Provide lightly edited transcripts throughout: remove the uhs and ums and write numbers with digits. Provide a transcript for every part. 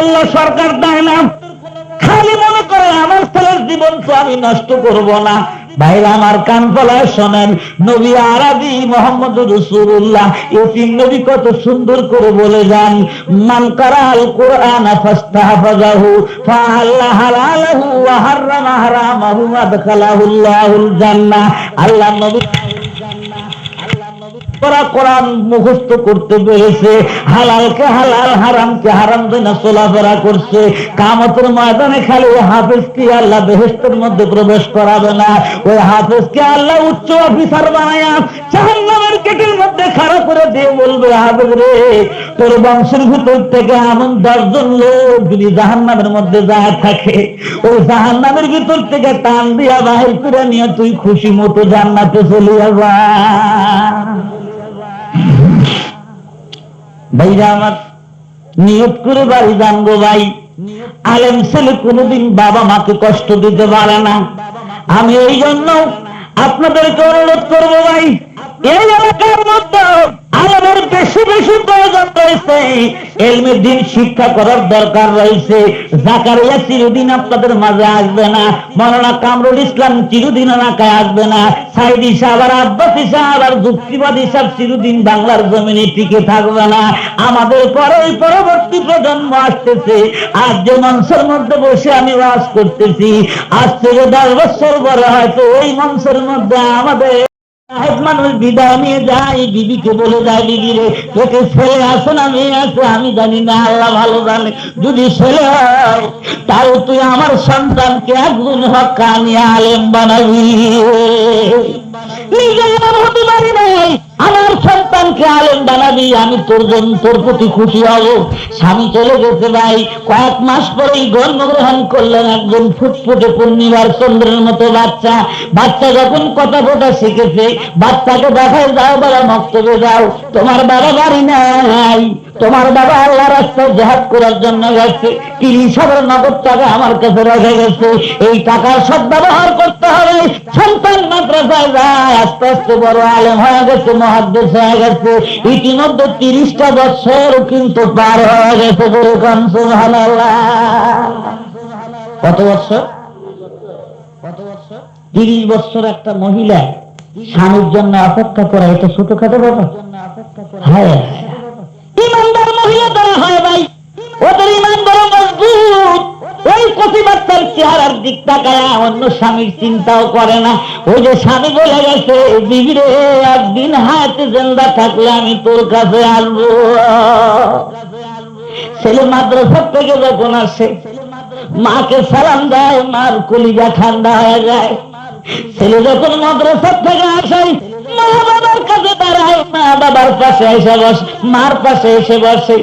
আল্লাহ সরকার দেয় না, খালি মনে করে আমার ছেলের জীবন তো আমি নষ্ট করব না। ভাইরা আমার কান ফলায় শোনেন, নবী আরবি মুহাম্মদ রাসূলুল্লাহ ইতিম নবী কত সুন্দর করে বলে যান, মান কারাল কুরআন ফাস্তাহফাযাহু ফাআল্লা হালালাহু ওয়া হারামা হারামাহু আদখালাহুল্লাহুল জান্নাহ। আল্লাহ নবী কোরআন মুখস্থ করতে পেরেছে, হালালকে হালাল হারামকে হারাম না চলাফেরা করছে, কিয়ামতের ময়দানে খালি ওই হাফেজকে আল্লাহ বেহেশতের মধ্যে প্রবেশ করাবে না, ওই হাফেজকে আল্লাহ উচ্চ অফিসার বানায়া জাহান্নামের গেটের মধ্যে খাড়া করে দিয়ে বলবে, হাফেজ রে, তোর বংশের ভিতর থেকে এমন 10 জন লোক যদি জাহান্নামের মধ্যে যায় থাকে, ওই জাহান্নামের ভিতর থেকে টান দিয়া বাহির করে নিয়ে তুই খুশি মতো জান্নাতে চলে যাবা। ভাইরা আমার, নিয়ত করে বাড়ি জানবো ভাই, আলেম ছেলে কোনোদিন বাবা মাকে কষ্ট দিতে পারে না। আমি এই জন্য আপনাদেরকে অনুরোধ করবো ভাই, এই এলাকার মধ্যে আলেমের বেশি বেশি প্রয়োজন রয়েছে, ইলমের দিন শিক্ষা করার দরকার রয়েছে। জাকারিয়া চিরদিন আপনাদের মাঝে আসবে না, মাওলানা কামরুল ইসলাম চিরদিন এলাকায় আসবে না, সাইদি সাহেব আর আব্বাসী সাহেব আর যুক্তিবাদী সাহেব চিরদিন বাংলার জমিনে টিকে থাকবে না। আমাদের পরে পরবর্তী প্রজন্ম আসতেছে। আজ যে মঞ্চের মধ্যে বসে আমি ওয়াজ করতেছি, আজ থেকে 10 বছর পরে হয়তো ওই মঞ্চের মধ্যে আমাদের মানুষ বিদায় নিয়ে যায়, বিবিকে বলে যায়, বিবি রে, তোকে ছেলে আছে না মেয়ে আছে আমি জানি না, আল্লাহ ভালো জানে, যদি ছেলে হয় তাও তুই আমার সন্তানকে একজন হক্কানি আলেম বানাবি। নিজে হতে পারি নাই, আমার সন্তানকে আলেম বানাবি, আমি তোর প্রতি খুশি হব। স্বামী চলে গেছে ভাই, কয়েক মাস পরেই জন্মগ্রহণ করলেন একজন ফুটফুটে পূর্ণিমার চন্দ্রের মতো বাচ্চা। বাচ্চা যখন কথা বলা শিখেছে, বাচ্চাকে দেখায়, যাও বাবা মক্তবে যাও, তোমার বাবা বাড়ি নাই, তোমার বাবা আল্লাহ রাস্তায় জিহাদ করার জন্য গেছে, 30,000 নগদ টাকা আমার কাছে রেখে গেছে, এই টাকার সদ্ব্যবহার করতে হবে। সন্তান মাদ্রাসায় যায়, আস্তে আস্তে বড় আলেম হয়ে গেছে, মুহাদ্দিস হয়ে গেছে, ইতিমধ্যে 30টা বছর কিন্তু পার হয়ে গেছে। বলুন সুবহানাল্লাহ। কত বছর? 30 বছর একটা মহিলা স্বামীর জন্য অপেক্ষা করে, এটা ছোটখাটো ব্যাপার? হ্যাঁ, ইমানদার মহিলা তারা হয় ভাই, ওদের ইমান বড় মজবুত। ওই প্রতিবাদটার চেহারার দিক তাকায় অন্য স্বামীর চিন্তাও করে না। ওই যে স্বামী বলে গেছে, বিবি রে, একদিন হায়াতে জিন্দা থাকলে আমি তোর কাছে আসবো। ছেলে মাদ্রাসা থেকে যখন আসে, মাকে সালাম দেয়, মার কলিজা ঠান্ডা হয়ে যায়। ছেলে যখন মাদ্রাসা থেকে আসে, মা বাবার কাছে দাঁড়ায়, মা বাবার পাশে এসে বসে, মার পাশে এসে বসে।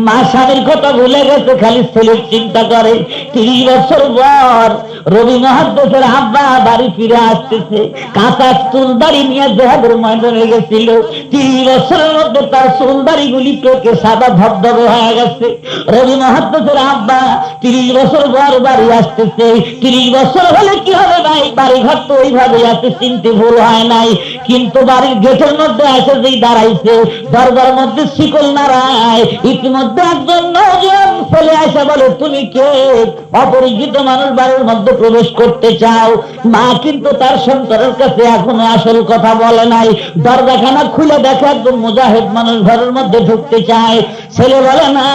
মা স্বামীর কথা ভুলে গেছে, খালি ছেলের চিন্তা করে। 30 বছর পর রবি মুহাদ্দিসের আব্বা বাড়ি ফিরে আসতেছে, কাঁচা চুল দাড়ি নিয়ে জিহাদের ময়দানে গেছিল। 30 বছরের মধ্যে তার চুল দাড়িগুলি তোকে সাদা ধবধবে হয়ে গেছে। রবি মুহাদ্দিসের আব্বা 30 বছর পর বাড়ি আসতেছে। 30 বছর হলে কি হবে ভাই, বাড়ি ঘর তো ওইভাবে আছে, চিনতে ভুল হয় নাই। কিন্তু বাড়ির গেটের মধ্যে এসে যেই দাঁড়াইছে, দরজার মধ্যে শিকল নাড়ায়, ইতিমধ্যে একজন নওজোয়ান ছেলে এসে বলে, তুমি কে? অপরিচিত মানুষ বাড়ির মধ্যে প্রবেশ করতে চাও? মা কিন্তু তার সন্তানের কাছে এখনো আসল কথা বলে নাই। দরজাখানা খুলে দেখে একজন মুজাহিদ মানুষ ঘরের মধ্যে ঢুকতে চায়। ছেলে বলে, না,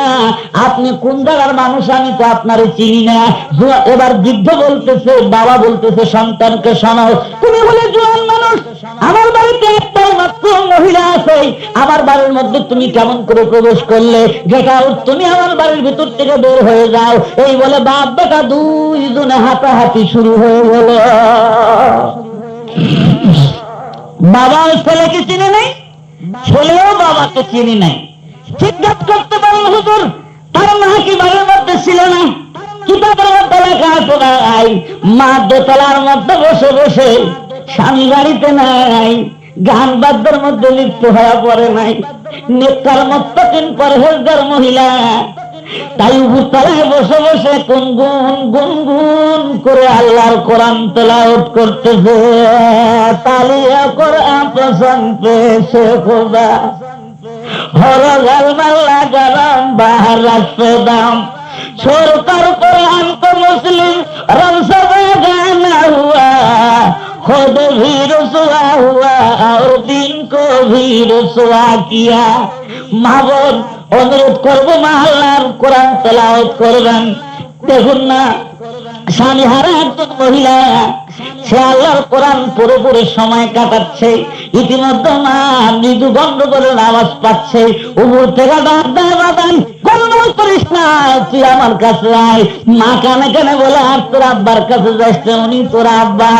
আপনি কোন জায়গার মানুষ, আমি তো আপনারে চিনি না। এবার বৃদ্ধ বলতেছে, বাবা বলতেছে সন্তানকে, শোনাও, তুমি বলে জোয়ান মানুষ, আমার বাড়িতে একটাই মাত্র মহিলা আছে, আমার বাড়ির মধ্যে তুমি কেমন করে প্রবেশ করলে? গেট আউট, তুমি আমার বাড়ির ভিতর থেকে বের হয়ে যাও। এই বলে বাপ বেটা দুইজনে হাতাহাতি শুরু হয়ে গেল। বাবা ছেলেকে চিনে নাই, ছেলেও বাবাকে চিনি নাই। জিজ্ঞাসা করতে পারল, হুজুর, তার মা কি বাড়ির মধ্যে ছিল না? কিতাবের মধ্যে লেখা আছে নাই, মা দোতলার মধ্যে বসে বসে, স্বামী বাড়িতে নাই, গান বাদ্যের মধ্যে লিপ্ত হয়ে পড়ে নাই, নেককার মুত্তাকিন পরহেজগার মহিলা। তাই উপরতলায় বসে বসে গুনগুন গুনগুন করে আল্লাহর কোরআন তেলাওয়াত করতেছে। তালিয়া কোরআন পছন্দ পেয়েছে খোদা, হর গাল মাল্লা গরম বাহার রাখতে দাম, সরকার কোরআন को मुस्लिम रब से गाना हुआ खुद भी रुसवा हुआ और दिन को भी रुसवा किया। মাহবুব অনুরোধ করবো মা আল্লাহর কোরআন তেলাওয়াত করবেন। দেখুন না, স্বামী হারা একজন মহিলা, সে আল্লাহর কোরআন পুরোপুরি সময় কাটাচ্ছে, ইতিমধ্যে মা মৃদু বন্ধ করে নামাজ পাচ্ছে। উপর থেকে ডাক দেয়, বাদান গোলমাল করিস না, তুই আমার কাছে আয়। মা কানে কানে বলে, আর তোর আব্বার কাছে যাস না, উনি তোর আব্বা।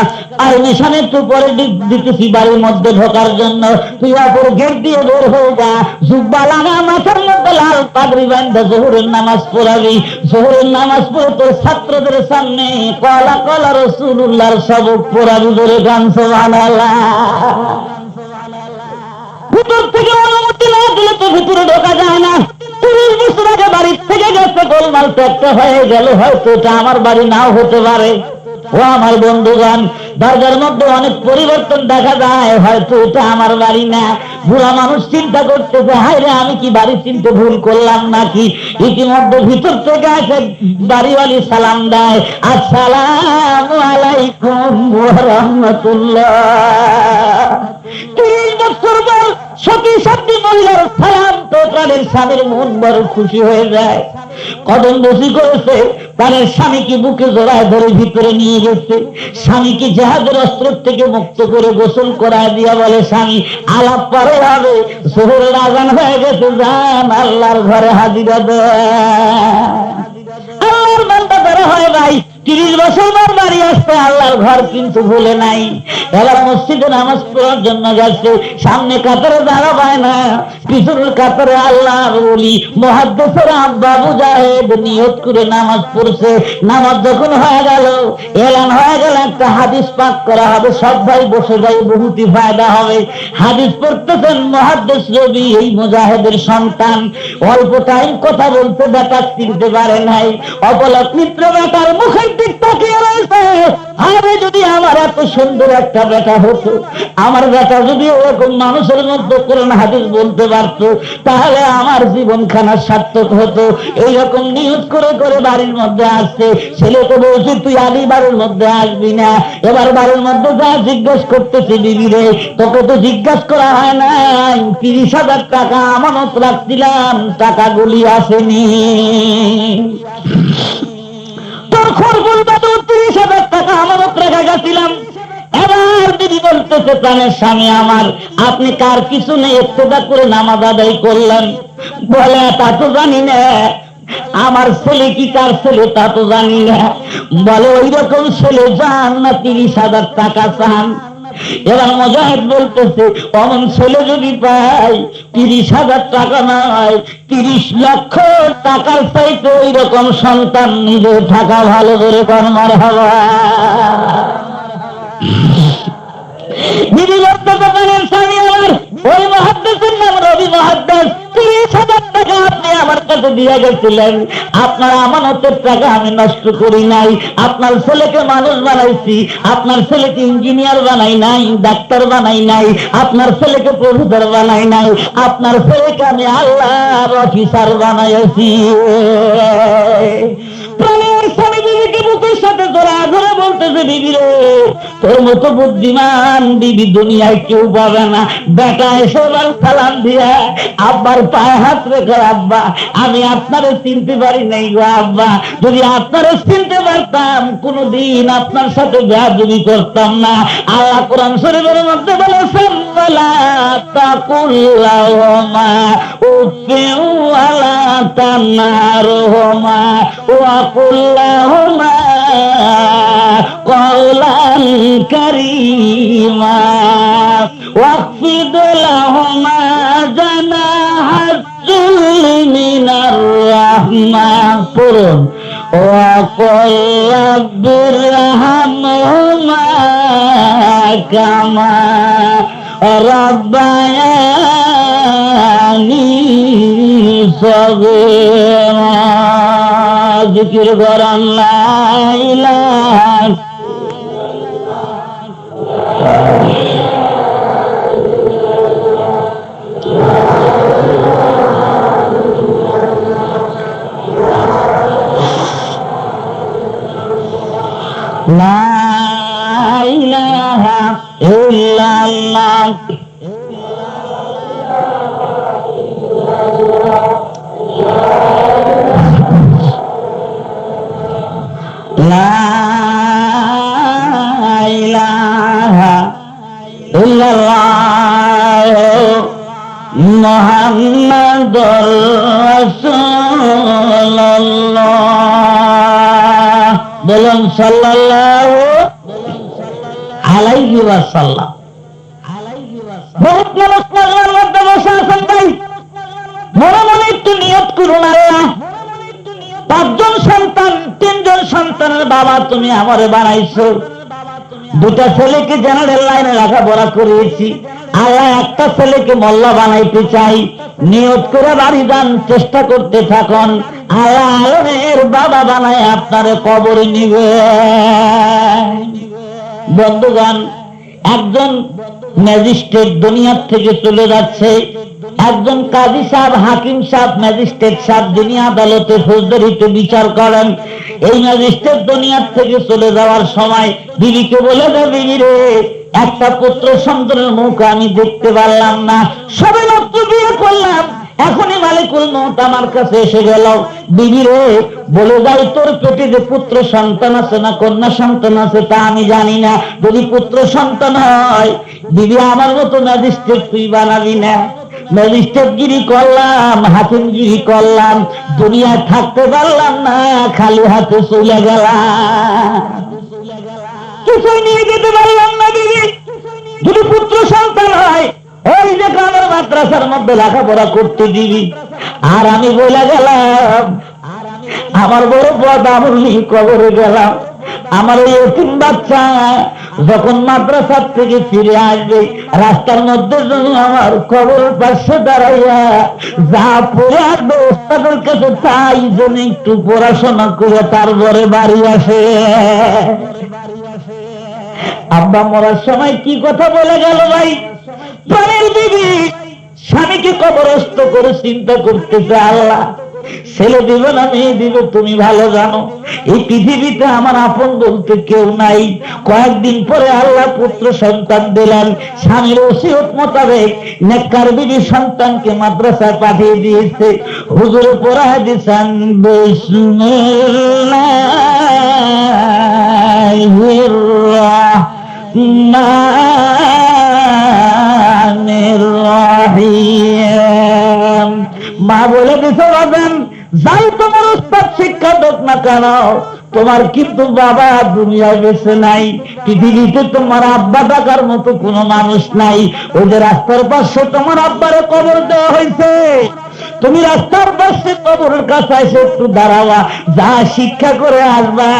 আর মিশনে একটু পরে দিতেছি বাড়ির মধ্যে ঢোকার জন্য, তুই অপর গেট দিয়ে বের হয়ে যা, জুব্বা লাগা, মাথার মধ্যে লাল পাগড়ি বান্ধা জোহরের নামাজ পড়াবি। জোহরের নামাজ পড়ে তোর ছাত্রদের সামনে কলা কলা রাসূলুল্লাহর সবক পড়াবি। ধরে গান সুবহানাল্লাহ। ভিতর থেকে অনুমতি না দিলে তো ভিতরে ঢোকা যায় না। 30 বছর আগে বাড়ির থেকে গেছে, গোলমাল তো একটা হয়ে গেল, হয়তো এটা আমার বাড়ি নাও হতে পারে। ও আমার বন্ধুগণ, দরজার মধ্যে অনেক পরিবর্তন দেখা যায়, হয়তো এটা আমার বাড়ি না। বুড়া মানুষ চিন্তা করতেছে, হায় রে, আমি কি বাড়ি চিনতে ভুল করলাম নাকি? ইতিমধ্যে ভিতর থেকে আসে বাড়িওয়ালি সালাম দেয়, আসসালামু আলাইকুম ওয়া রাহমাতুল্লাহ। 30 বছর পর সতী সাথী মহিলার সালাম তো প্রাণের স্বামীর মন বড় খুশি হয়ে যায়। কদম বসি করেছে, প্রাণের স্বামীকে বুকে জড়ায় ধরে ভিতরে নিয়ে গেছে। স্বামীকে জাহাজের অস্ত্র থেকে মুক্ত করে গোসল করায় দিয়া বলে, স্বামী আলাপ পরে হবে, জোহরের আজান হয়ে গেছে, যান আল্লাহর ঘরে হাজিরা দেন। আল্লাহর বান্দা ধরা হয় ভাই, 30 বছর পর বাড়ি আসতে আল্লাহর ঘর কিন্তু ভুলে নাই। এবার মসজিদে নামাজ পড়ার জন্য যাচ্ছে, সামনে কাতারে দাঁড়া পায় না, পিছনের কাতারে আল্লাহর ওলি মুহাদ্দিসের আব্বা মুজাহিদ নিয়ত করে নামাজ পড়ছে। নামাজ যখন হয়ে গেল, এলান হয়ে গেল, একটা হাদিস পাঠ করা হবে, সব ভাই বসে যাই, বহুতই ফায়দা হবে। হাদিস পড়তেছেন মুহাদ্দিস রবি, এই মুজাহিদের সন্তান। অল্প টাইম কথা বলতে বেটা চিনতে পারে নাই, অপলক মিত্র বেটার মুখের দিক তাকিয়ে রয়েছে। আরে যদি আমার এত সুন্দর একটা বেটা হতো, আমার বেটা যদি ওরকম মানুষের মধ্যে কোরআন হাদিস বলতে পারতো, তাহলে আমার জীবনখানা সার্থক হতো। এইরকম নিয়ত করে করে বাড়ির মধ্যে আসছে। ছেলেকে বলছি, তুই আগে বাড়ির মধ্যে আসবি না। এবার বাড়ির মধ্যে যা জিজ্ঞেস করতেছি, বিবি রে, তোকে তো জিজ্ঞাসা করা হয় নাই, 30,000 টাকা আমানত রাখছিলাম, টাকাগুলি আসেনি। তোর খরগোল বাদে 30,000 টাকা আমানত রেখে গেছিলাম। এবার দিদি বলতেছে, প্রাণের স্বামী আমার, আপনি কার কিছু নেই একটুটা করে নামাজ আদায় করলেন? বলে, তা তো জানি না। আমার ছেলে কি কার ছেলে তা তো জানি না। বলে, ওই রকম ছেলে চান না 30,000 টাকা চান? এবার মুজাহিদ বলতেছে, অমন ছেলে যদি পাই, 30,000 টাকা নয়, 30 লক্ষ টাকার চাইতে ওই রকম সন্তান নিজে থাকা ভালো। করে কর্মার হওয়া দিদি বলতে পারেন, স্বামী আমার, ওই মুহাদ্দিসের নাম রবি মুহাদ্দিস, 30,000 টাকা আপনি আমার কাছে দিয়ে গেছিলেন। আপনার আমানতের টাকা আমি নষ্ট করি নাই। আপনার ছেলেকে মানুষ বানাইছি, আপনার ছেলেকে ইঞ্জিনিয়ার বানাই নাই, ডাক্তার বানাই নাই, আপনার ছেলেকে প্রফেসর বানাই নাই, আপনার ছেলেকে আমি আল্লাহর অফিসার বানাইছি। প্রাণের স্বামী বিবিকে বুকের সাথে জোড়া ধরে বলতেছে, বিবি রে, তোর মতো বুদ্ধিমান বিবি দুনিয়ায় কেউ পাবে না। বেটা এসে সালাম দিয়া আব্বার পায়ে হাত রেখে, আব্বা আমি আপনারে চিনতে পারি নাই গো আব্বা, যদি আপনারে চিনতে পারতাম কোনদিন আপনার সাথে বেয়াদবি করতাম না। আল্লাহ কোরআন শরীফের মধ্যে বলেছেন, ওয়ালা তাকুল লাহুমা উফিন ওয়ালা তানহারহুমা ওয়া কুল লাহুমা কওলান কারীমা ওয়াখফিদ লাহুমা জানাহা যুল্লি মিনার রাহমা। পড়ুন, ওয়া কুল রাব্বিরহামহুমা কামা রাব্বায়ানি সগীরা। জিকির করেন, লা ইলাহা লা ইলাহা ইল্লাল্লাহ মুহাম্মাদুর রাসূলুল্লাহ। বলুন সাল্লাল্লাহু আলাইহি ওয়াসাল্লাম। বহুত মানুষ পাগলার মধ্যে বসে আছেন ভাই, মনে মনে একটু নিয়ত করুন, আল্লাহ 5 জন সন্তান, 3 জন সন্তানের বাবা তুমি আমারে বানাইছো, 2টা ছেলেকে জেনারেল লাইনে লেখাপড়া করিয়েছি, আল্লাহ একটা ছেলেকে মোল্লা বানাইতে চাই। নিয়ত করে বাড়ি যান, চেষ্টা করতে থাকুন, আল্লাহ আলমের বাবা বানায় আপনারে কবরে নিবে। বন্ধুগণ, একজন ম্যাজিস্ট্রেট দুনিয়ার থেকে চলে যাচ্ছে, একজন কাজী সাহেব, হাকিম সাহেব, ম্যাজিস্ট্রেট সাহেব যিনি আদালতে ফৌজদারিতে বিচার করেন, এই ম্যাজিস্ট্রেট দুনিয়ার থেকে চলে যাওয়ার সময় বিবিকে বলে দেয়, বিবি রে, একটা পুত্র সন্তানের মুখ আমি দেখতে পারলাম না, সবে মাত্র বিয়ে করলাম, এখনই মালিকুল মউত আমার কাছে এসে গেল। বিবি রে, বলে যাই তোর পেটে যে পুত্র সন্তান আছে না কন্যা সন্তান আছে তা আমি জানি না, যদি পুত্র সন্তান হয় বিবি আমার মতো ম্যাজিস্ট্রেট তুই বানাবি না। ম্যাজিস্ট্রেটগিরি করলাম, হাকিমগিরি করলাম, দুনিয়ায় থাকতে পারলাম না, খালি হাতে চলে গেলাম, কিছুই নিয়ে যেতে পারলাম না। বিবি যদি পুত্র সন্তান হয় ওই যে গ্রামের মাদ্রাসার মধ্যে লেখাপড়া করতে দিবি। আর আমি বলে গেলাম, আমার বড় বদামুলি কবরে গেলাম, আমার ওই এতিম বাচ্চা যখন মাদ্রাসার থেকে ফিরে আসবে রাস্তার মধ্যে যদি আমার কবরের পাশে দাঁড়াইয়া যা পড়ে আসবে ওস্তাদের কাছে তাই জন্য একটু পড়াশোনা করে তারপরে বাড়ি আসে। আব্বা মরার সময় কি কথা বলে গেল ভাই, প্রাণের বিবি স্বামীকে কবরস্থ করে চিন্তা করতেছে, আল্লাহ ছেলে দিবে না মেয়ে দিবে তুমি ভালো জানো, এই পৃথিবীতে আমার আপন বলতে কেউ নাই। কয়েকদিন পরে আল্লাহ পুত্র সন্তান দিলেন, স্বামীর ওসিয়ত মোতাবেক নেককার বিবি সন্তানকে মাদ্রাসায় পাঠিয়ে দিয়েছে, হুজুরে পড়ায় দিয়েছেন বিসমিল্লাহির রাহমানির রাহিম। মা বলে দিতে পারবেন, যাই তোমার উস্তাদ শিক্ষা দেখ না কেন, তোমার কিন্তু বাবা দুনিয়ায় বেঁচে নাই, পৃথিবীতে তোমার আব্বা ডাকার মতো কোনো মানুষ নাই। ওই যে রাস্তার পাশে তোমার আব্বারে কবর দেওয়া হয়েছে, তুমি রাস্তার পাশে কবরের কাছে এসে একটু দাঁড়াবা, যা শিক্ষা করে আসবা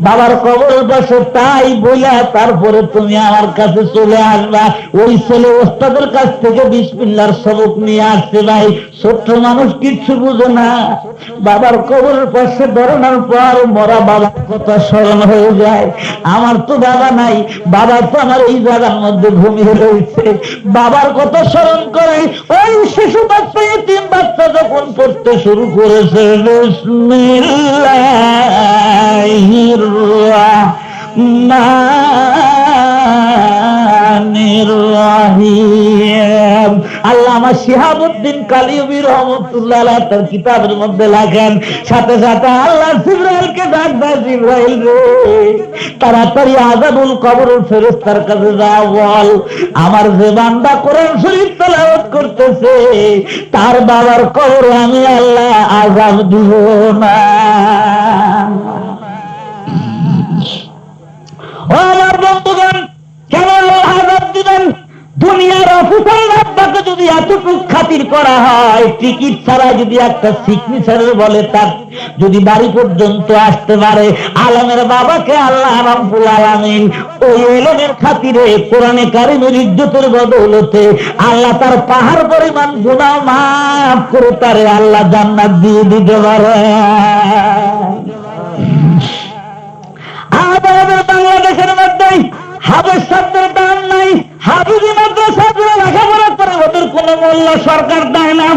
বাবার কবরের পাশে তাই বলে তারপরে তুমি আমার কাছে চলে আসবা। ওই ছেলে ওস্তাদের কাছ থেকে বিসমিল্লাহর সবক নিয়ে আসছে ভাই, ছোট্ট মানুষ কিচ্ছু বুঝে না, বাবার কবরের পাশে দাঁড়ানোর পর মরা বাবার কথা স্মরণ হয়ে যায়, আমার তো বাবা নাই, বাবা তো আমার এই জায়গার মধ্যে ঘুমিয়ে রয়েছে, বাবার কথা স্মরণ করে ওই শিশু বাচ্চা এতিম বাচ্চা যখন পড়তে শুরু করেছে বিসমিল্লাহির রাহমানির রাহিম। আল্লামা শিহাবুদ্দিন কালিয়বী রহমাতুল্লাহ আলাইহি তার কিতাবের মধ্যে লেখেন, সাথে সাথে আল্লাহ জিবরাইলকে ডাক দেয়, জিবরাইল রে তাড়াতাড়ি আযাবুল কবরের ফেরেশতার কাছে যাও, বল আমার যে বান্দা কোরআন শরীফ তেলাওয়াত করতেছে তার বাবার কবরে আমি আল্লাহ আযাব দিব না। ও আমার বন্ধুগণ, কেন আযাব দিবেন? দুনিয়ার অফিসার আব্বাকে যদি এতটুকু খাতির করা হয়, টিকিট ছাড়া যদি একটা সিগনেচারের বলে তার যদি বাড়ি পর্যন্ত আসতে পারে, আলমের বাবাকে আল্লাহ রাব্বুল আলামিন ওই এলেমের খাতিরে কোরআনে কারিমের ইজ্জতের বদৌলতে আল্লাহ তার পাহাড় পরিমাণ গুনাহ মাফ করে তারে আল্লাহ জান্নাত দিয়ে দিতে পারে। আমাদের বাংলাদেশের মধ্যে হাফেজ শব্দের দাম নাই, হাফিজি মাদ্রাসায় লেখাপড়া করে ওদের কোন মূল্য সরকার দেয় না,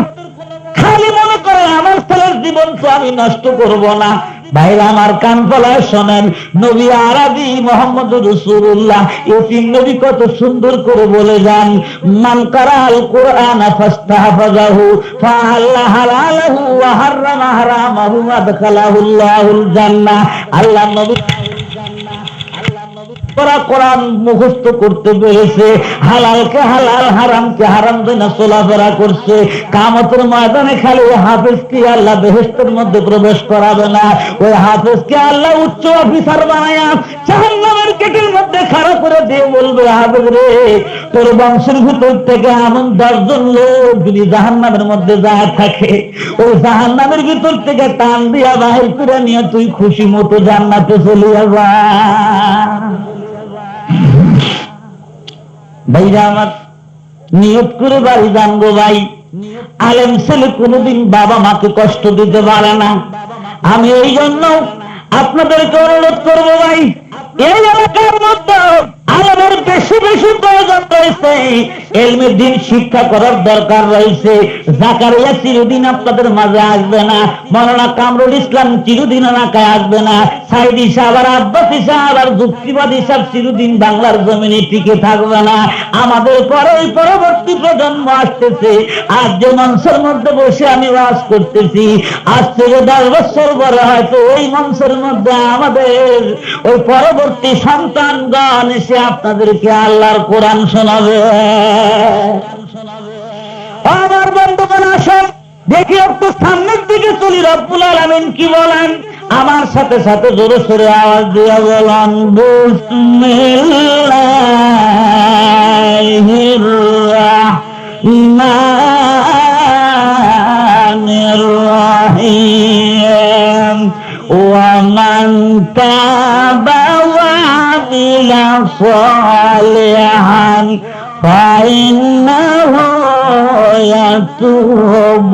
খালি মনে করে আমার ছেলের জীবন তো আমি নষ্ট করব না, ভাইরা আমার কান ফলায় শোনেন, নবী আরবি মুহাম্মদ রাসূলুল্লাহ ইতিম নবী কত সুন্দর করে বলে যান, মান কারাল কুরআন ফাস্তাহফাযাহু ফাআল্লা হালালাহু ওয়া হাররামা হারামাহু আদখালাহুল্লাহুল জান্নাহ। আল্লাহ নবী কোরআন মুখস্থ করতে পেরেছে, হালালকে হালাল হারামকে হারাম না চলাফেরা করছে, কিয়ামতের ময়দানে খালি ওই হাফেজকে আল্লাহ বেহেশতের মধ্যে প্রবেশ করাবে না, ওই হাফেজকে আল্লাহ উচ্চ অফিসার বানায়া জাহান্নামের গেটের মধ্যে খাড়া করে দিয়ে বলবে, হাফেজ রে, তোর বংশের ভিতর থেকে এমন 10 জন লোক যদি জাহান্নামের মধ্যে যায় থাকে, ওই জাহান্নামের ভিতর থেকে টান দিয়া বাহির করে নিয়ে তুই খুশি মতো জান্নাতে চলে যাবা। ভাইরা আমার, নিয়ত করে বাড়ি জানবো ভাই, আলেম ছেলে কোনোদিন বাবা মাকে কষ্ট দিতে পারে না। আমি এই জন্য আপনাদেরকে অনুরোধ করবো ভাই, এই এলাকার মধ্যে আলেমের বেশি বেশি প্রয়োজন রয়েছে, ইলমের দিন শিক্ষা করার দরকার রয়েছে। জাকারিয়া চিরদিন আপনাদের মাঝে আসবে না, মাওলানা কামরুল ইসলাম চিরদিন এলাকায় আসবে না, সাইদি সাহেব আর আব্বাসী সাহেব আর যুক্তিবাদী সাহেব চিরদিন বাংলার জমিনে টিকে থাকবে না। আমাদের পরে ওই পরবর্তী প্রজন্ম আসতেছে। আজ যে মঞ্চের মধ্যে বসে আমি ওয়াজ করতেছি, আজ থেকে 10 বছর পরে হয়তো ওই মঞ্চের মধ্যে আমাদের ওই পরবর্তী সন্তানগণ এসে আপনাদেরকে আল্লাহর কোরআন শোনাবে। আমার বন্ধুগণ আসেন দেখি একটু সামনের দিকে চলি, রব্বুল আলামিন কি বলেন আমার সাথে সাথে জোরে সোরে আওয়াজ দিয়ে বলেন, বিসমিল্লাহির রাহমানির রাহিম ওয়া মান তাবা ওয়া আমিলা সালিহান فإنه يتوب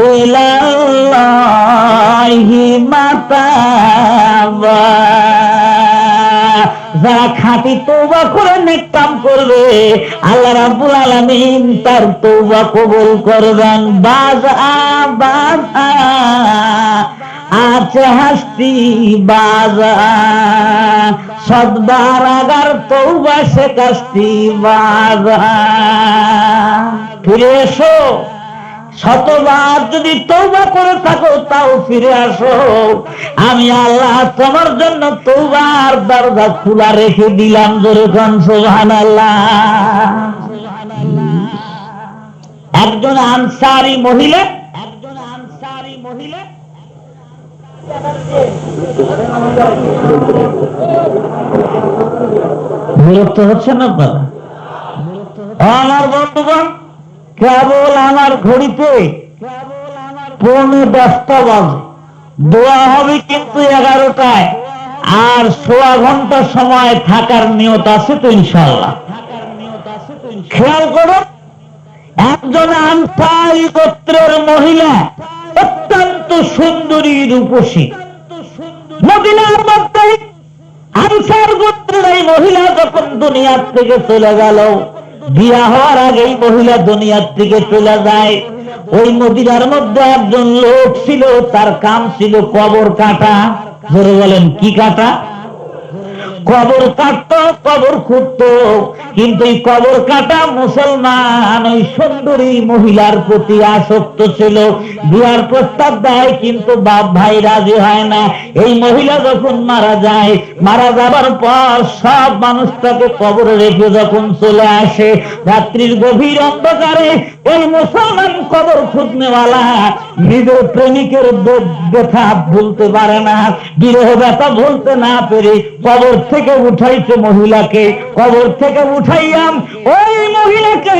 إلى الله متابا। যারা খাঁটি তওবা করে নেক কাম করবে, আল্লাহ রাব্বুল আলামিন তার তওবা কবুল করবেন। বাজা আছে হাসতি বাজা, সদবার আগার তওবা সে কাস্তি বাজা। ফিরে এসো, শতবার যদি তওবা করে থাকো তাও ফিরে আসো, আমি আল্লাহ তোমার জন্য তওবার দরজা খোলা রেখে দিলাম। জোরে কোন সুবহানাল্লাহ। একজন আনসারী মহিলা বিরক্ত হচ্ছে না আপনারা? আমার বন্ধুগণ, কেবল আমার ঘড়িতে 10:15 বাজে, দোয়া হবে কিন্তু 11টায়, আর 1.25 ঘন্টা সময় থাকার নিয়ত আছে তো ইনশাআল্লাহ। খেয়াল করুন, একজন আনসারী গোত্রের মহিলা, অত্যন্ত সুন্দরী রূপসী, মদিনার মধ্যে আনসার গোত্রের এই মহিলা যখন দুনিয়ার থেকে চলে গেল, বিয়া হওয়ার আগেই মহিলা দুনিয়ার থেকে চলে যায়। ওই মদিনার মধ্যে একজন লোক ছিল, তার কাম ছিল কবর কাটা। জোরে বলেন, কি কাটা? কবর কাটতো, কবর খুঁড়তো। কিন্তু এই কবর কাটা মুসলমান ওই সুন্দরী মহিলার প্রতি আসক্ত ছিল। বিয়ার প্রস্তাব দেয় কিন্তু বাপ ভাই রাজি হয় না। এই মহিলা যখন মারা যায়, মারা যাবার পর সব মানুষটাকে কবরে রেখে যখন চলে আসে, রাত্রির গভীর অন্ধকারে ওই মুসলমান কবর খুঁজনেওয়ালা নিজের প্রেমিকের ব্যথা ভুলতে পারে না, বিরহ ব্যথা ভুলতে না পেরে কবর থেকে উঠাইছে মহিলাকে। কবর থেকে উঠাইয়াম ওই মহিলাকে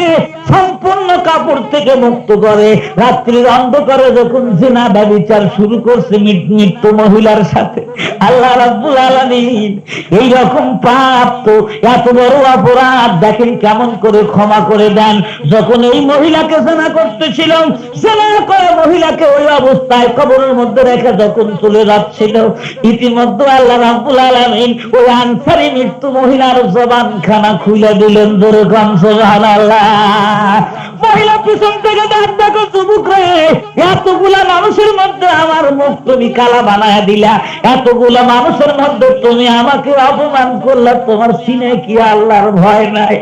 সম্পূর্ণ কাপড় থেকে মুক্ত করে রাত্রির অন্ধকারে যখন জিনা ব্যভিচার শুরু করছে মৃত্যু মহিলার সাথে। আল্লাহ রাব্বুল আলামিন এই রকম পাপ, তো এত বড় অপরাধ দেখেন কেমন করে ক্ষমা করে দেন। যখন এই মহিলাকে জিনা করতেছিল, জিনা করে মহিলাকে ওই অবস্থায় কবরের মধ্যে রেখে যখন চলে যাচ্ছিল, ইতিমধ্যে আল্লাহ রাব্বুল আলামিন ওই আনসারী মৃত্যু মহিলার জবানখানা খুলে দিলেন। জোরে কোন সুবহানাল্লাহ। মহিলা পিছন থেকে দেখো যুবক রে, এতগুলা মানুষের মধ্যে আমার মুখ তুমি কালা বানায় দিলা, এতগুলা মানুষের মধ্যে তুমি আমাকে অপমান করলা, তোমার সিনে কি আল্লাহর ভয় নাই?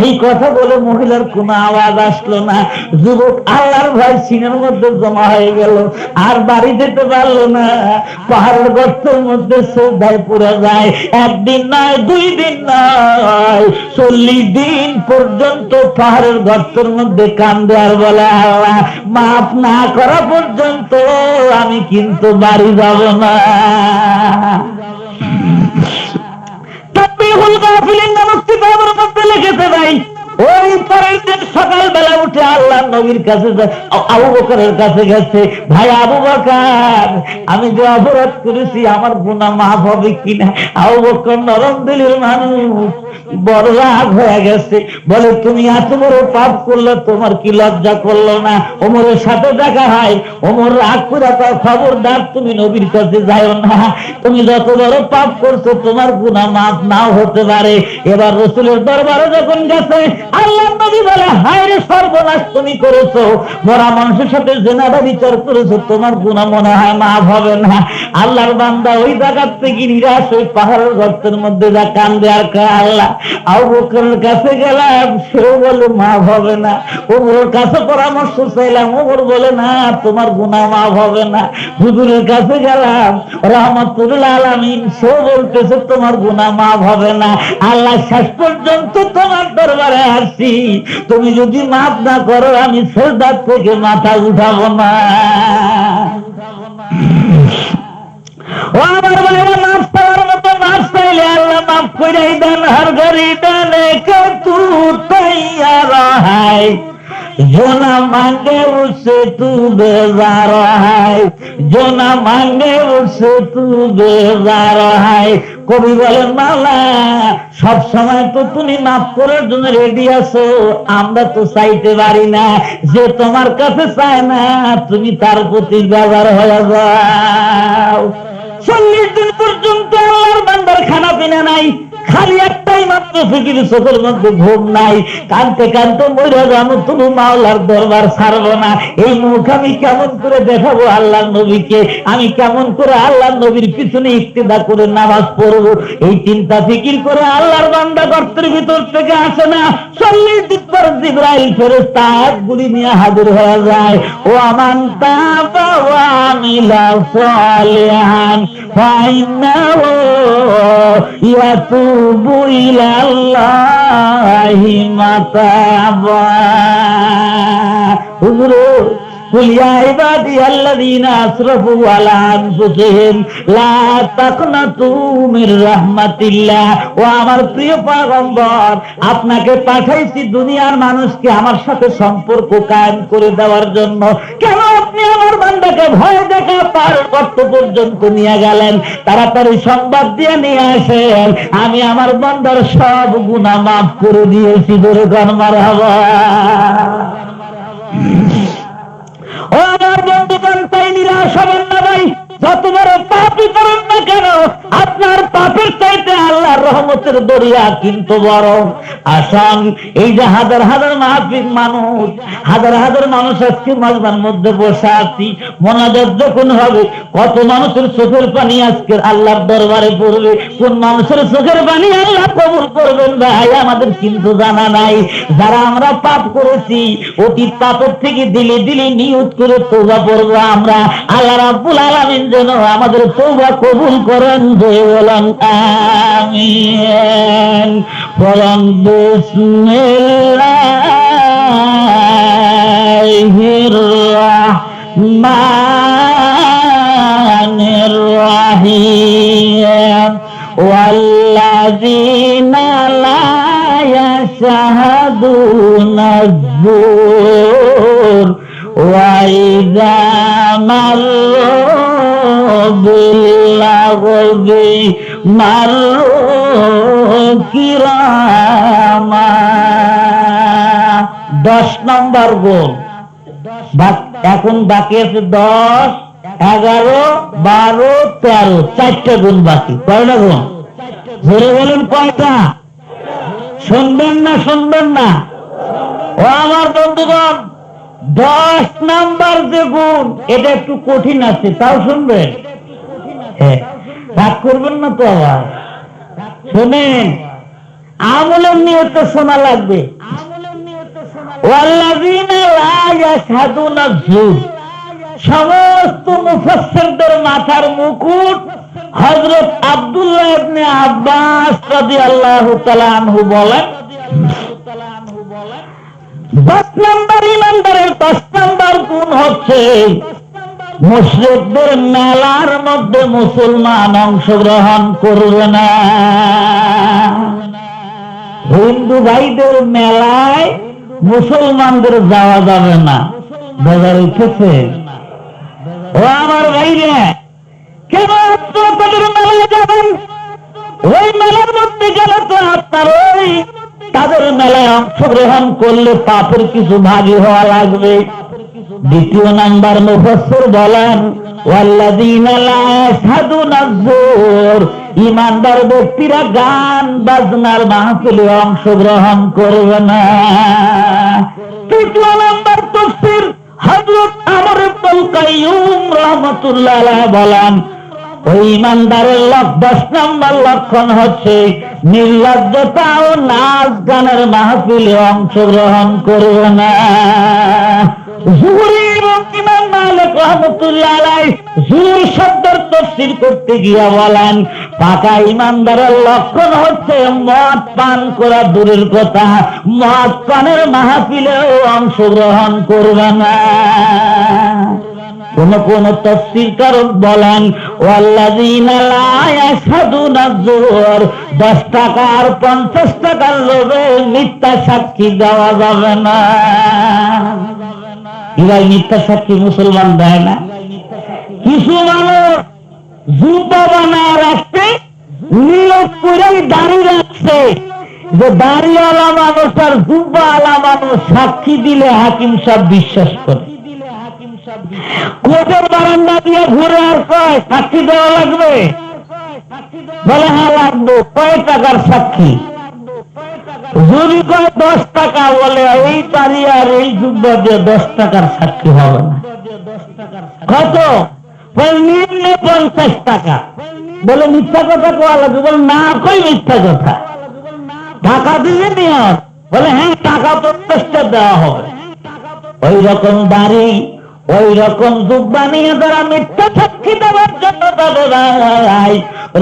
এই কথা বলে মহিলার কোনো আওয়াজ আসলো না। যুবক আল্লাহর ভয় সিনের মধ্যে জমা হয়ে গেল, আর বাড়ি যেতে পারলো না। পাহাড়ের গর্তের মধ্যে শ্রদ্ধায় পড়ে যায়। একদিন নয়, 2 দিন নয়, 40 দিন পর্যন্ত পাহাড়ের গর্তের মধ্যে কান্দে আর বলে, আল্লাহ মাফ না করা পর্যন্ত আমি কিন্তু বাড়ি যাব না। তাকবীরুল গাফিলিন নামক কিতাবের মধ্যে লিখেছে ভাই, ওই পরের দিন সকালবেলা উঠে আল্লাহ নবীর কাছে আবু বকরের কাছে গেছে, ভাই আবু বকর, আমি যে অপরাধ করেছি আমার গুনাহ মাফ হবে কিনা? আবু বকর নরম দিলের মানুষ, বড় রাগ হয়ে গেছে, বলে তুমি এত বড় পাপ করলে তোমার কি লজ্জা করলো না? ওমরের সাথে দেখা হয়, ওমর রাগ করে তার খবরদার তুমি নবীর কাছে যাও না, তুমি যত বড় পাপ করছো তোমার গুনাহ মাফ নাও হতে পারে। এবার রাসূলের দরবারে যখন গেছে, আল্লাহ নবী বলে, হায় রে সর্বনাশ তুমি করেছো, মরা মানুষের সাথে জিনার বিচার করেছো, তোমার গুনাহ মনে হয় মাফ হবে না। আল্লাহর বান্দা ওই জায়গা থেকে নিরাশ ওই পাহাড়ের গর্তের মধ্যে যা কান্দে আর কয়, আল্লাহ আবু বকরের কাছে গেলাম, সেও বলে মাফ হবে না। ওমরের কাছে পরামর্শ চাইলাম, ওমর বলে না তোমার গুনাহ মাফ হবে না। হুজুরের কাছে গেলাম রাহমাতুল আলামিন, সেও বলতেছে তোমার গুনাহ মাফ হবে না। আল্লাহ শেষ পর্যন্ত তোমার দরবারে আসি, তুমি যদি মাফ না করো আমি সিজদা থেকে মাথা উঠাবো না। ও আমার ভাইরা, মাফ চাওয়ার মতো মাফ চাইলে আল্লাহ মাফ কইরাই দেন। হর ঘড়ি দেনে কে তু তৈয়ার হায়, जो ना मांगे उससे तू बेजार है, जो ना मांगे उससे तू बेजार है। কবি বলেন, মাওলা সব সময় তো তুমি মাফ করার জন্য রেডি আছো, আমরা তো চাইতে পারি না। যে তোমার কাছে চায় না তুমি তার প্রতি বেজার হয়ে যাও। 40 দিন পর্যন্ত আল্লাহর বান্দার খানা পিনা নাই, খালি একটাই মাত্র ফিকির, চোখের মধ্যে ঘুম নাই, কানতে কানতে মরে যাবো, তুমি মাওলার দরবার ছাড়বো না। এই মুখ আমি কেমন করে দেখাবো আল্লাহর নবীকে, আমি কেমন করে আল্লাহর নবীর পিছনে ইক্তেদা করে নামাজ পড়বো, এই চিন্তা ফিকির করে আল্লাহর বান্দা গর্তের ভিতর থেকে আসে না। 40 দিন পর জিবরাইল ফেরেশতা হাতগুলি নিয়ে হাজির হয়ে যায়। ও আমান তাবা ওয়া আমিলা সালিহান ফাইন্নাহু ইয়াতুবু ইলাল্লাহি মাতাবা। হুজুর কুল ইয়া ইবাদিয়াল্লাযীনা আসরাফু আলা আনফুসিহিম লা তাকনাতু মির রাহমাতিল্লাহ। ও আমার প্রিয় পয়গম্বর, আপনাকে পাঠাইছি দুনিয়ার মানুষকে আমার সাথে সম্পর্ক কায়েম করে দেওয়ার জন্য। কেন আপনি আমার বান্দাকে ভয় দেখা পাহাড়ের গর্ত পর্যন্ত নিয়ে গেলেন? তাড়াতাড়ি সংবাদ দিয়ে নিয়ে আসেন, আমি আমার বান্দার সব গুনাহ মাফ করে দিয়েছি। ধরে গান মারহাবা। ও আমার বন্ধুগণ, তাই নিরাশ হবেন না ভাই, যত বড় পাপই করেন না কেন, আপনার পাপের চাইতে আল্লাহর রহমতের দরিয়া কিন্তু বড়। আসুন, এই যে হাজার হাজার মাহফিল মানুষ, হাজার হাজার মানুষ আজকে মাজমার মধ্যে বসে আছি, মোনাজাত যখন হবে কত মানুষের চোখের পানি আজকে আল্লাহর দরবারে পড়বে, কোন মানুষের চোখের পানি আল্লাহ কবুল করবেন ভাই আমাদের কিন্তু জানা নাই। যারা আমরা পাপ করেছি, অতীত পাপের থেকে দিলে দিলে নিয়ত করে তওবা করব আমরা, আল্লাহ রাব্বুল আলামিন যেন আমাদের তওবা কবুল করেন। জয় বলেন আমিন। বলেন বিসমিল্লাহির রাহমানির রাহিম। ওয়াল্লাযীনা লা ইয়াশহাদুনা আয-যুর ওয়া ইযা মাররু বিল-লাগবি মাররু কিরামা। 10 নম্বর গুণ। এখন বাকি আছে 10, 11, 12, 13, 4টা গুণ বাকি। কয়টা গুণ? ধরে বলুন কয়টা? শুনবেন না শুনবেন না? ও আমার বন্ধুগণ, 10 নাম্বার যে গুণ, এটা একটু কঠিন আছে, তাও শুনবেন। রাগ করবেন না তো আবার, শোনেন। আমলের নিয়ত শোনা লাগবে। ওয়াল্লাযীনা লা ইয়াশহাদুনা যুর, সমস্ত মুফাসসিরদের মাথার মুকুট হযরত আব্দুল্লাহ ইবনে আব্বাস রাদিয়াল্লাহু তাআলা আনহু বলেন, 10 নাম্বার ইমানদারের 10 নাম্বার গুণ হচ্ছে মুশরিকদের মেলার মধ্যে মুসলমান অংশগ্রহণ করবে না। হিন্দু ভাইদের মেলায় মুসলমানদের যাওয়া যাবে না। বাজার উঠেছে ও আমার ভাইরা, কেন তাদের মেলায় যাবেন? ওই মেলার মধ্যে গেলে তো আপনার ওই তাদের মেলায় অংশগ্রহণ করলে পাপের কিছু ভাগী হওয়া লাগবে। 2 নাম্বার মুফাসসির বলেন, ওয়াল্লাযীনা লা ইয়াশহাদুনা যুর, ঈমানদার ব্যক্তিরা গান বাজনার মাহফিলে অংশগ্রহণ করবে না। 3 নাম্বার তাফসীর হযরত আমর ইবনুল কাইয়্যুম রাহমাতুল্লাহ আলাইহি বলেন, ওই ঈমানদারের 10 নাম্বার লক্ষণ হচ্ছে নির্লজ্জতা ও নাচ গানের মাহফিলে অংশগ্রহণ করবে না। যুহুরি এবং ইমাম মালিক রাহমাতুল্লাহ আলাইহি যুহুর শব্দের তাফসীর করতে গিয়ে বলেন, পাকা ঈমানদারের লক্ষণ হচ্ছে মদ পান করা দূরের কথা, মদ পানের মাহফিলেও অংশগ্রহণ করবে না। কোন কোন তাফসীরকারক বলেন, ওয়াল্লাযীনা লা ইয়াশহাদুনা যুর, 10 টাকা আর 50 টাকার লোভে মিথ্যা সাক্ষী দেওয়া যাবে না। এরাই মিথ্যা সাক্ষী মুসলমান দেয় না। কিছু মানুষ জুব্বা বানায় রাখতে নিয়োগ করে দাড়ি রাখছে, যে দাড়িওয়ালা মানুষ আর জুব্বাওয়ালা মানুষ সাক্ষী দিলে হাকিম সাহেব বিশ্বাস করে। কোর্টের বারান্দা দিয়ে ঘুরে আর কয় সাক্ষী দেওয়া লাগবে, বলে হ্যাঁ লাগবে। কয় টাকার সাক্ষী? যদি কয় 10 টাকা, বলে এই দাড়ি আর এই জুব্বা দিয়ে 10 টাকার সাক্ষী হবে না। কত? নিম্ন 50 টাকা। বলে মিথ্যা কথা কোয়া লাগবে? বলে না, কই মিথ্যা কথা, টাকা দিলে নিয়ম। বলে হ্যাঁ, টাকা 50টা দেওয়া হবে। ওই রকম দাড়ি, ওই রকম জুব্বা নিয়ে তারা মিথ্যা সাক্ষী দেওয়ার জন্য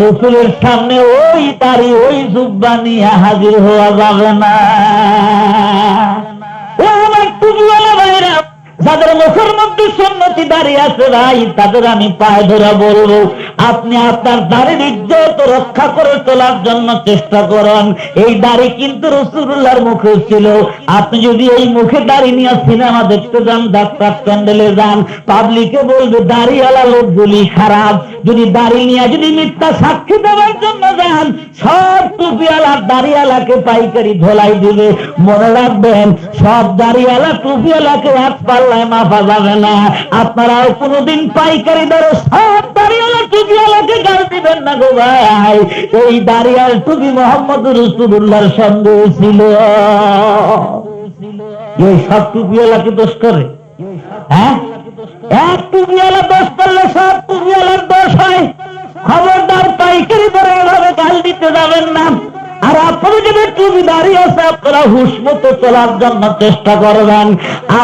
রাসূলের সামনে ওই দাড়ি ওই জুব্বা নিয়ে হাজির হওয়া যাবে না। ও আমার টুপিওয়ালা ভাইরা, যাদের মুখের মধ্যে সুন্নতি দাঁড়িয়ে আছে ভাই, তাদের আমি পায়ে ধরে বলবো, আপনি আপনার দাড়ির ইজ্জত রক্ষা করে তোলার জন্য চেষ্টা করেন। এই দাড়ি কিন্তু রাসূলুল্লাহর মুখে ছিল। আপনি যদি এই মুখে দাড়ি নিয়ে সিনেমা দেখতে যান, ডাক্তার প্যান্ডেলে যান, পাবলিকে বলবে দাড়িওয়ালা লোকগুলি খারাপ। যদি দাড়ি নিয়ে যদি মিথ্যা সাক্ষী দেওয়ার জন্য যান, সব টুপিওয়ালা দাড়িওয়ালাকে পাইকারি ধোলাই দিবে। মনে রাখবেন, সব দাড়িওয়ালা টুপিওয়ালাকে এক পাল্লায় মাপা যাবে না। আপনারাও কোনোদিন পাইকারি দরে সব দাড়িওয়ালা টুপিওয়ালাকে গাল দিবেন না গো ভাই। এই দাড়িয়াল টুপি মোহাম্মদ রাসূলুল্লাহর সঙ্গে ছিল। এই সব টুপিওয়ালাকে দোষ করে? হ্যাঁ, এক টুপিওয়ালা দোষ করলে সব টুপিওয়ালার দোষ হয়। খবরদার পাইকারি দরে এভাবে গাল দিতে যাবেন না। আর আপনারা যদি টুপি দাঁড়িয়ে আছে, আপনারা হুশ মতো চলার জন্য চেষ্টা করবেন।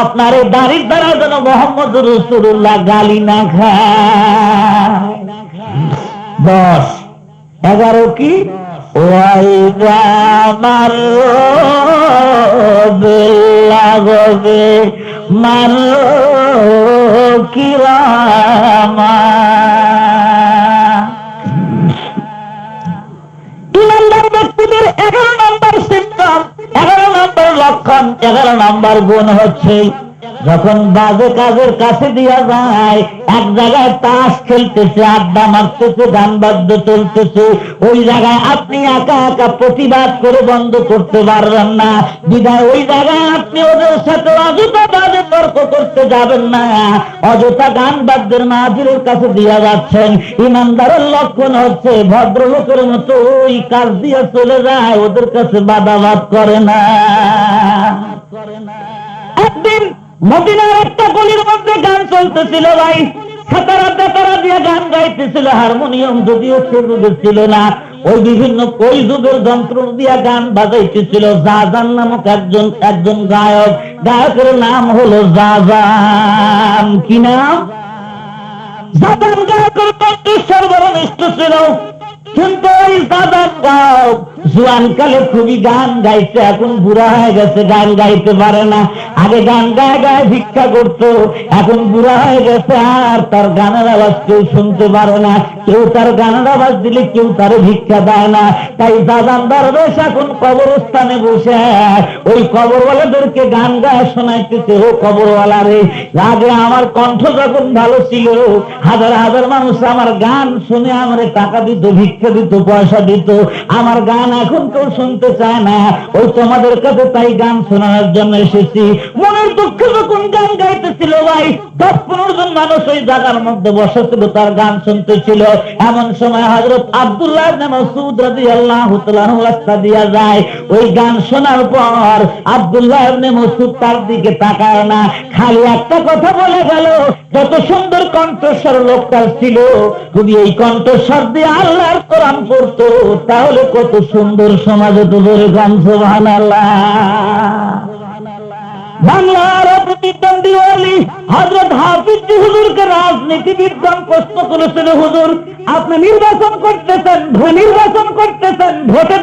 আপনার এই দাড়ির দ্বারা যেন মোহাম্মদ রাসূলুল্লাহ গালি না খায়। 10, 11 কি? ওয়াইদা মারো বিল্লাগবে মারো কিরামা। ইমানদার ব্যক্তিদের 11 নম্বর সিম্পটম, 11 নম্বর লক্ষণ, 11 নম্বর গুণ হচ্ছে যখন বাজে কাজের কাছে দিয়া যায়, এক জায়গায় তাস খেলতেছে, আড্ডা মারতেছে, গান বাদ্য চলতেছে, ওই জায়গায় আপনি একা একা প্রতিবাদ করে বন্ধ করতে পারবেন না। বিধায় ওই জায়গায় আপনি ওদের সাথে অযথা বাজে তর্ক করতে যাবেন না, অযথা গান বাদ্যের মাহফিলের কাছে দিয়া যাচ্ছেন। ইমানদারের লক্ষণ হচ্ছে ভদ্রলোকের মতো ওই কাজ দিয়ে চলে যায়, ওদের কাছে বাদাবাদ করে না। একদিন মদিনার একটা গলির মধ্যে গান চলতেছিল ভাই, ছাতারা বেতারা দিয়ে গান গাইতেছিল, হারমোনিয়াম যদিও সে যুগে ছিল না, ওই বিভিন্ন ওই যুগের যন্ত্র দিয়ে গান বাজাইতেছিল। জাজান নামক একজন গায়ক, গায়কের নাম হলো জাজান। কি নাম? জাজান গায়কের কণ্ঠস্বর বড় মিষ্ট ছিল, কিন্তু ওই জাজান গায়ক জোয়ানকালে খুবই গান গাইছে, এখন বুড়া হয়ে গেছে, গান গাইতে পারে না। আগে গান গায়ে গায়ে ভিক্ষা করতো, এখন বুড়া হয়ে গেছে, আর তার গানের আওয়াজ কেউ শুনতে পারে না, কেউ তার গানের আওয়াজ দিলে কেউ তার ভিক্ষা দেয় না। তাই জাজান দরবেশ এখন কবরস্থানে বসে ওই কবরওয়ালাদেরকে গান গায়ে শোনাইতেছে, ও কবরওয়ালা রে, আগে আমার কণ্ঠ যখন ভালো ছিল, হাজার হাজার মানুষ আমার গান শুনে আমার টাকা দিত, ভিক্ষা দিত, পয়সা দিত, আমার গান এখন কেউ শুনতে চায় না, ওই তোমাদের কাছে তাই গান শোনানোর জন্য এসেছি। মনের দুঃখে যখন গান গাইতেছিল ভাই, 10-15 জন মানুষ ওই জায়গার মধ্যে বসে ছিল, তার গান শুনতেছিল। এমন সময় হযরত আব্দুল্লাহ ইবনে মাসউদ রাদিয়াল্লাহু তাআলা রাস্তা দিয়া যায়। ওই গান শোনার পর আব্দুল্লাহ ইবনে মাসউদ তার দিকে তাকায় না, খালি একটা কথা বলে গেল, যত সুন্দর কণ্ঠস্বর লোকটার ছিল, যদি এই কণ্ঠস্বর দিয়ে আল্লাহর কোরআন পড়তো তাহলে কত সুন্দর সমাজ হতো। বলে গান সুবহানাল্লাহ। বাংলার প্রতিদ্বন্দ্বী ওলি হযরত হাফিজ হুজুরকে রাজনীতিবিদগণ প্রশ্ন করেছিল, হুজুর আপনি নির্বাচন করতেছেন, নির্বাচন করতেছেন, ভোটে